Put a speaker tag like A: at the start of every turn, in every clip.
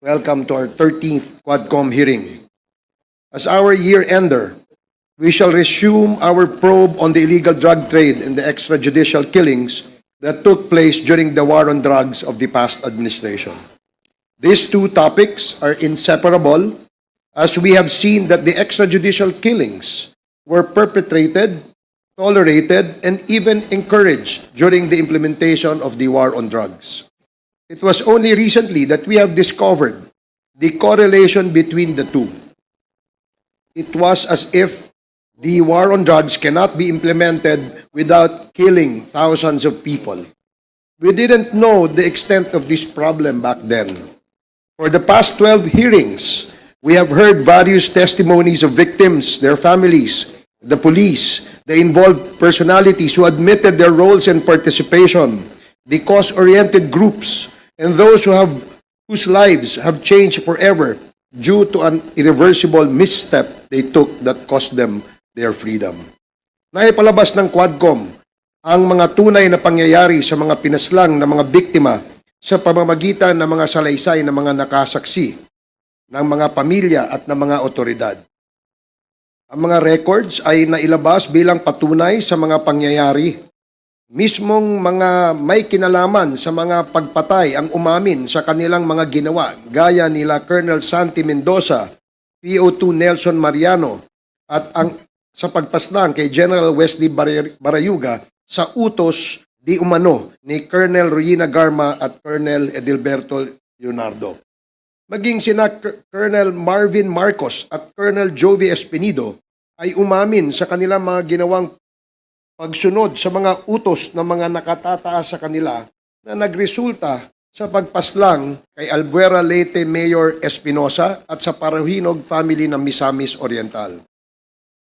A: Welcome to our 13th Quadcom hearing. As our year-ender, we shall resume our probe on the illegal drug trade and the extrajudicial killings that took place during the war on drugs of the past administration. These two topics are inseparable, as we have seen that the extrajudicial killings were perpetrated, tolerated, and even encouraged during the implementation of the war on drugs. It was only recently that we have discovered the correlation between the two. It was as if the war on drugs cannot be implemented without killing thousands of people. We didn't know the extent of this problem back then. For the past 12 hearings, we have heard various testimonies of victims, their families, the police, the involved personalities who admitted their roles and participation, the cause-oriented groups, and those whose lives have changed forever due to an irreversible misstep they took that cost them their freedom. Naipalabas ng Quadcom ang mga tunay na pangyayari sa mga pinaslang na mga biktima sa pamamagitan ng mga salaysay ng mga nakasaksi, ng mga pamilya at ng mga otoridad. Ang mga records ay nailabas bilang patunay sa mga pangyayari. Mismong mga may kinalaman sa mga pagpatay ang umamin sa kanilang mga ginawa, gaya nila Colonel Santi Mendoza, PO2 Nelson Mariano, at sa pagpaslang kay General Wesley Barayuga sa utos di umano ni Colonel Ruina Garma at Colonel Edilberto Leonardo. Maging sina Colonel Marvin Marcos at Colonel Jovi Espinido ay umamin sa kanilang mga ginawang pagsunod sa mga utos ng mga nakatataas sa kanila na nagresulta sa pagpaslang kay Albuera Leyte Mayor Espinosa at sa Parahinog family ng Misamis Oriental.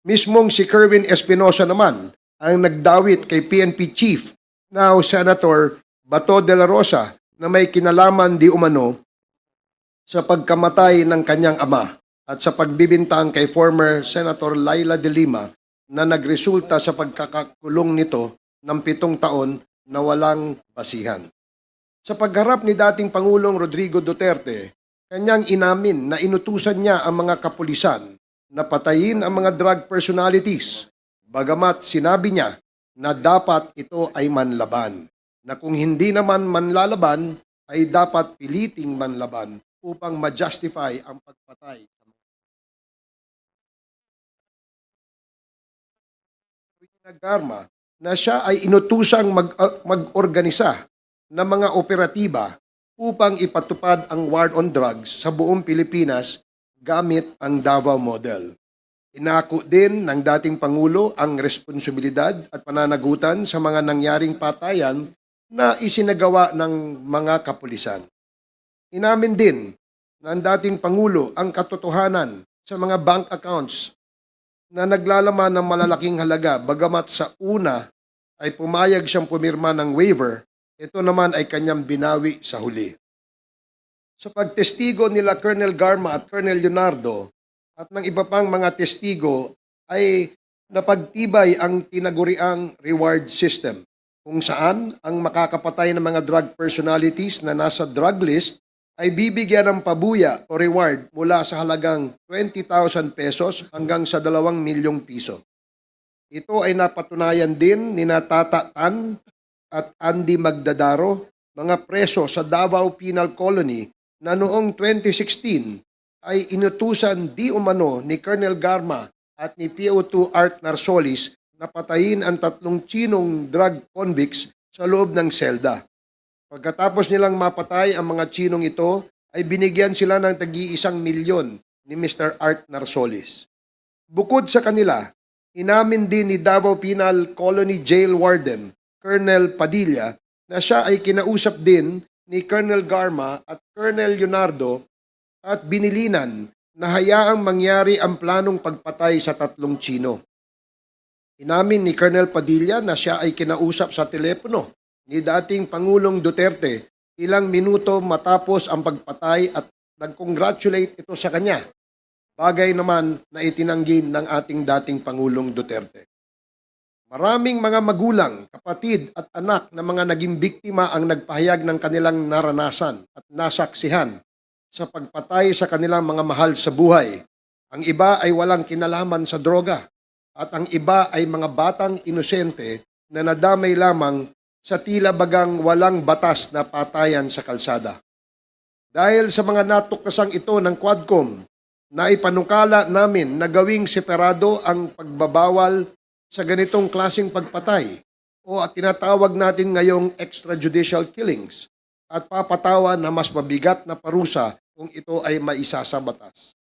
A: Mismong si Kerwin Espinosa naman ang nagdawit kay PNP Chief, now Senator Bato de la Rosa, na may kinalaman di umano sa pagkamatay ng kanyang ama at sa pagbibintang kay former Senator Laila de Lima na nagresulta sa pagkakakulong nito ng 7 taon na walang basihan. Sa pagharap ni dating Pangulong Rodrigo Duterte, kanyang inamin na inutusan niya ang mga kapulisan na patayin ang mga drug personalities, bagamat sinabi niya na dapat ito ay manlaban, na kung hindi naman manlalaban ay dapat piliting manlaban upang ma-justify ang pagpatay. Garma na siya ay inutusang mag-organisa ng mga operatiba upang ipatupad ang war on drugs sa buong Pilipinas gamit ang Davao Model. Inako din ng dating Pangulo ang responsibilidad at pananagutan sa mga nangyaring patayan na isinagawa ng mga kapulisan. Inamin din ng dating Pangulo ang katotohanan sa mga bank accounts na naglalaman ng malalaking halaga, bagamat sa una ay pumayag siyang pumirma ng waiver, ito naman ay kanyang binawi sa huli. Sa pagtestigo nila Colonel Garma at Colonel Leonardo at ng iba pang mga testigo ay napagtibay ang tinaguriang reward system, kung saan ang makakapatay ng mga drug personalities na nasa drug list ay bibigyan ng pabuya o reward mula sa halagang 20,000 pesos hanggang sa 2 milyong piso. Ito ay napatunayan din ni Tata Tan at Andy Magdadaro, mga preso sa Davao Penal Colony na noong 2016 ay inutusan di umano ni Colonel Garma at ni PO2 Art Narsolis na patayin ang 3 Chinong drug convicts sa loob ng selda. Pagkatapos nilang mapatay ang mga Chinong ito, ay binigyan sila ng tag-1 milyon ni Mr. Art Narsolis. Bukod sa kanila, inamin din ni Davao Penal Colony Jail Warden, Colonel Padilla, na siya ay kinausap din ni Colonel Garma at Colonel Leonardo at binilinan na hayaang mangyari ang planong pagpatay sa 3 Chino. Inamin ni Colonel Padilla na siya ay kinausap sa telepono ni dating Pangulong Duterte ilang minuto matapos ang pagpatay at nag-congratulate ito sa kanya. Bagay naman na itinanggi ng ating dating Pangulong Duterte. Maraming mga magulang, kapatid at anak na mga naging biktima ang nagpahayag ng kanilang naranasan at nasaksihan sa pagpatay sa kanilang mga mahal sa buhay. Ang iba ay walang kinalaman sa droga at ang iba ay mga batang inosente na nadamay lamang sa tila bagang walang batas na patayan sa kalsada. Dahil sa mga natuklasan ito ng Quadcom, na ipanukala namin na gawing separado ang pagbabawal sa ganitong klaseng pagpatay o at tinatawag natin ngayong extrajudicial killings at papatawan na mas mabigat na parusa kung ito ay maisa sa batas.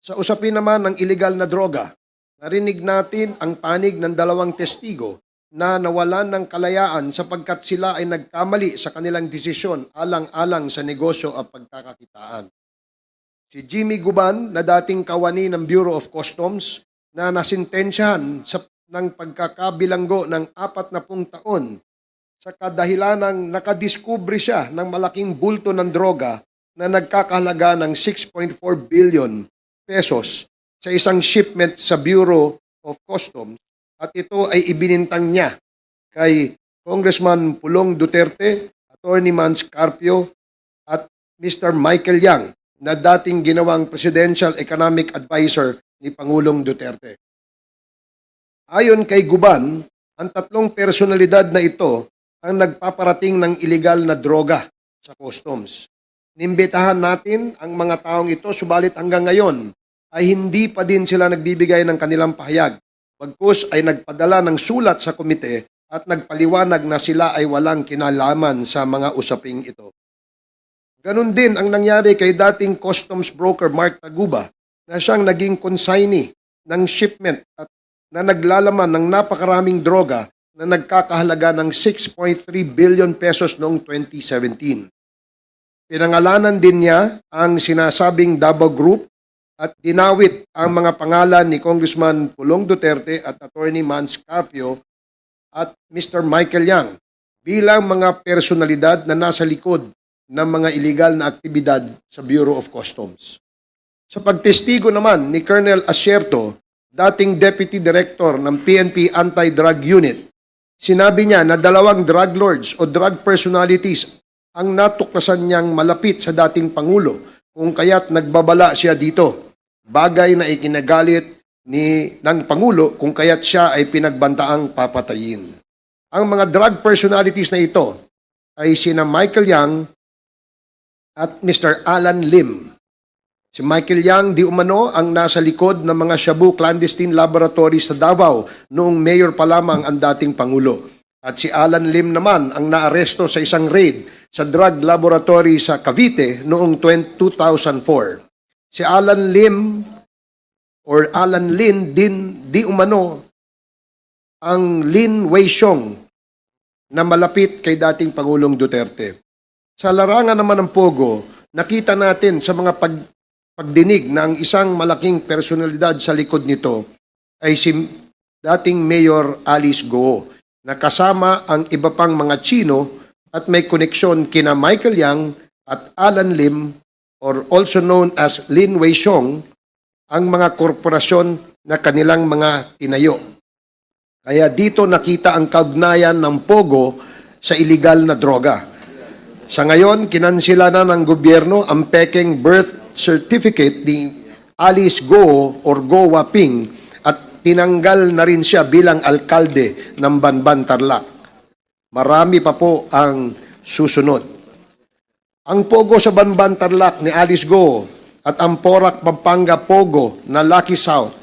A: Sa usapin naman ng illegal na droga, narinig natin ang panig ng dalawang testigo na nawalan ng kalayaan sapagkat sila ay nagkamali sa kanilang desisyon alang-alang sa negosyo at pagkakakitaan. Si Jimmy Guban na dating kawani ng Bureau of Customs na nasintensyahan ng pagkakabilanggo ng 40 taon sa kadahilanang nakadiskubre siya ng malaking bulto ng droga na nagkakahalaga ng 6.4 billion pesos sa isang shipment sa Bureau of Customs at ito ay ibinintang niya kay Congressman Pulong Duterte, Attorney Mans Carpio at Mr. Michael Yang na dating ginawang Presidential Economic Advisor ni Pangulong Duterte. Ayon kay Guban, ang tatlong personalidad na ito ang nagpaparating ng iligal na droga sa customs. Nimbitahan natin ang mga taong ito, subalit hanggang ngayon ay hindi pa din sila nagbibigay ng kanilang pahayag. Bagkus ay nagpadala ng sulat sa komite at nagpaliwanag na sila ay walang kinalaman sa mga usaping ito. Ganon din ang nangyari kay dating customs broker Mark Taguba na siyang naging consignee ng shipment at na naglalaman ng napakaraming droga na nagkakahalaga ng 6.3 billion pesos noong 2017. Pinangalanan din niya ang sinasabing Davao Group at dinawit ang mga pangalan ni Congressman Pulong Duterte at Attorney Mans Carpio at Mr. Michael Yang bilang mga personalidad na nasa likod ng mga iligal na aktibidad sa Bureau of Customs. Sa pagtestigo naman ni Colonel Asierto, dating Deputy Director ng PNP Anti-Drug Unit, sinabi niya na 2 drug lords o drug personalities ang natuklasan niyang malapit sa dating Pangulo kung kaya't nagbabala siya dito. Bagay na ikinagalit ng Pangulo kung kaya't siya ay pinagbantaang papatayin. Ang mga drug personalities na ito ay sina Michael Yang at Mr. Alan Lim. Si Michael Yang di umano ang nasa likod ng mga Shabu clandestine laboratory sa Davao noong mayor pa lamang ang dating Pangulo. At si Alan Lim naman ang naaresto sa isang raid sa drug laboratory sa Cavite noong 2004. Si Alan Lim or Alan Lin din di umano ang Lin Weishong na malapit kay dating Pangulong Duterte. Sa larangan naman ng Pogo, nakita natin sa mga pagdinig na ang isang malaking personalidad sa likod nito ay si dating Mayor Alice Go na kasama ang iba pang mga Chino at may koneksyon kina Michael Yang at Alan Lim or also known as Lin Weishong ang mga korporasyon na kanilang mga tinayo. Kaya dito nakita ang kaugnayan ng Pogo sa iligal na droga. Sa ngayon, kinansila na ng gobyerno ang pekeng birth certificate ni Alice Go or Go Waping at tinanggal na rin siya bilang alkalde ng Banban, Tarlac. Marami pa po ang susunod. Ang Pogo sa Banban, Tarlac ni Alice Go at ang Porac, Pampanga Pogo na Lucky South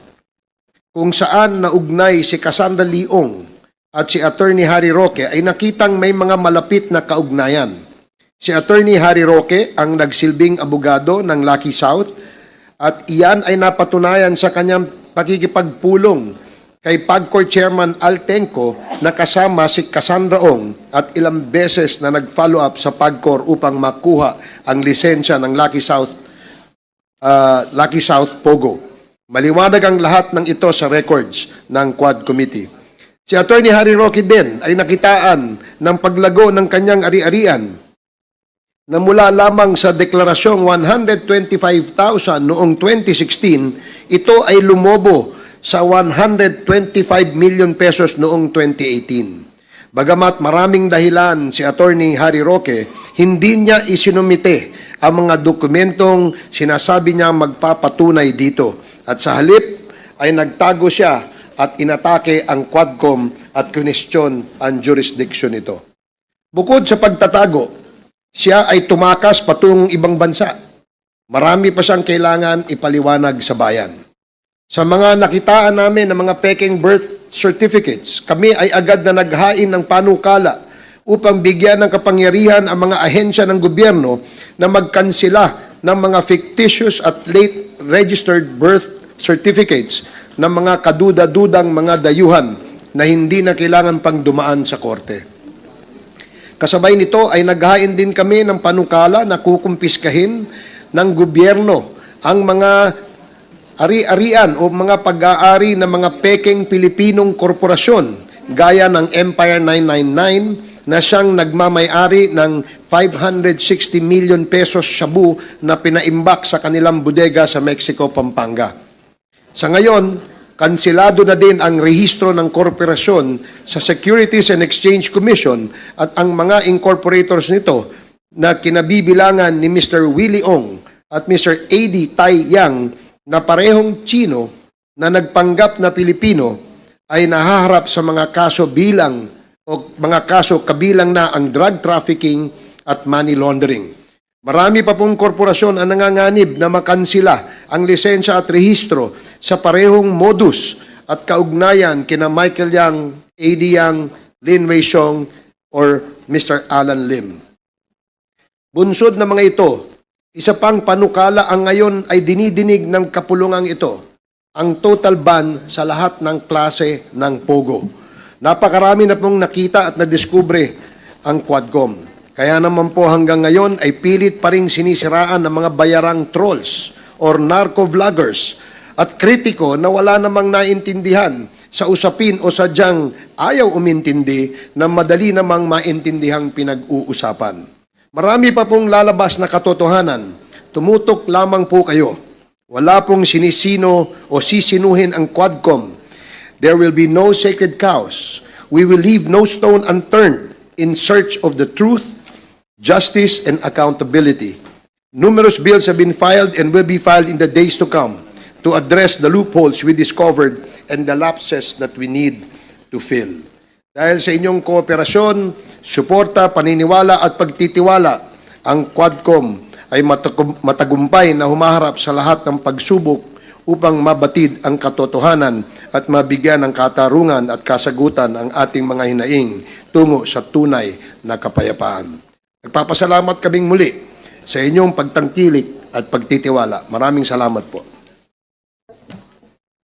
A: kung saan naugnay si Cassandra Leong at si Attorney Harry Roque ay nakitang may mga malapit na kaugnayan. Si Attorney Harry Roque ang nagsilbing abogado ng Lucky South at iyan ay napatunayan sa kanyang pakikipagpulong kay PAGCOR Chairman Al Tenco na kasama si Cassandra Ong at ilang beses na nag-follow up sa PAGCOR upang makuha ang lisensya ng Lucky South Pogo. Maliwanag ang lahat ng ito sa records ng Quad Committee. Si Attorney Harry Roque din ay nakitaan ng paglago ng kanyang ari-arian na mula lamang sa deklarasyong 125,000 noong 2016, ito ay lumobo sa 125 million pesos noong 2018. Bagamat maraming dahilan si Attorney Harry Roque, hindi niya isinumite ang mga dokumentong sinasabi niya magpapatunay dito. At sa halip ay nagtago siya at inatake ang Quadcom at kinestyon ang jurisdiction nito. Bukod sa pagtatago, siya ay tumakas patungong ibang bansa. Marami pa siyang kailangan ipaliwanag sa bayan. Sa mga nakitaan namin ng mga peking birth certificates, kami ay agad na naghain ng panukala upang bigyan ng kapangyarihan ang mga ahensya ng gobyerno na magkansela ng mga fictitious at late registered birth certificates ng mga kaduda-dudang mga dayuhan na hindi na kailangan pang dumaan sa korte. Kasabay nito ay naghain din kami ng panukala na kukumpiskahin ng gobyerno ang mga ari-arian o mga pag-aari ng mga peking Pilipinong korporasyon gaya ng Empire 999 na siyang nagmamay-ari ng 560 million pesos shabu na pinaimbak sa kanilang bodega sa Mexico, Pampanga. Sa ngayon, kansilado na din ang rehistro ng korporasyon sa Securities and Exchange Commission at ang mga incorporators nito na kinabibilangan ni Mr. Willie Ong at Mr. A.D. Tai Yang na parehong Chino na nagpanggap na Pilipino ay nahaharap sa mga kaso bilang o mga kaso kabilang na ang drug trafficking at money laundering. Marami pa pong korporasyon ang nanganganib na makansila ang lisensya at rehistro sa parehong modus at kaugnayan kina Michael Yang, A.D. Yang, Lin Wei Xiong, or Mr. Alan Lim. Bunsod na mga ito, isa pang panukala ang ngayon ay dinidinig ng kapulungang ito, ang total ban sa lahat ng klase ng pogo. Napakarami na pong nakita at nadiskubre ang Quadcom. Kaya naman po hanggang ngayon ay pilit pa rin sinisiraan ng mga bayarang trolls or narco-vloggers at kritiko na wala namang naintindihan sa usapin o sadyang ayaw umintindi na madali namang maintindihang pinag-uusapan. Marami pa pong lalabas na katotohanan. Tumutok lamang po kayo. Wala pong sinisino o sisinuhin ang Quadcom. There will be no sacred cows. We will leave no stone unturned in search of the truth, justice, and accountability. Numerous bills have been filed and will be filed in the days to come to address the loopholes we discovered and the lapses that we need to fill. Dahil sa inyong kooperasyon, suporta, paniniwala at pagtitiwala, ang Quadcom ay matagumpay na humaharap sa lahat ng pagsubok upang mabatid ang katotohanan at mabigyan ng katarungan at kasagutan ang ating mga hinaing tungo sa tunay na kapayapaan. Nagpapasalamat kaming muli sa inyong pagtangkilik at pagtitiwala. Maraming salamat po.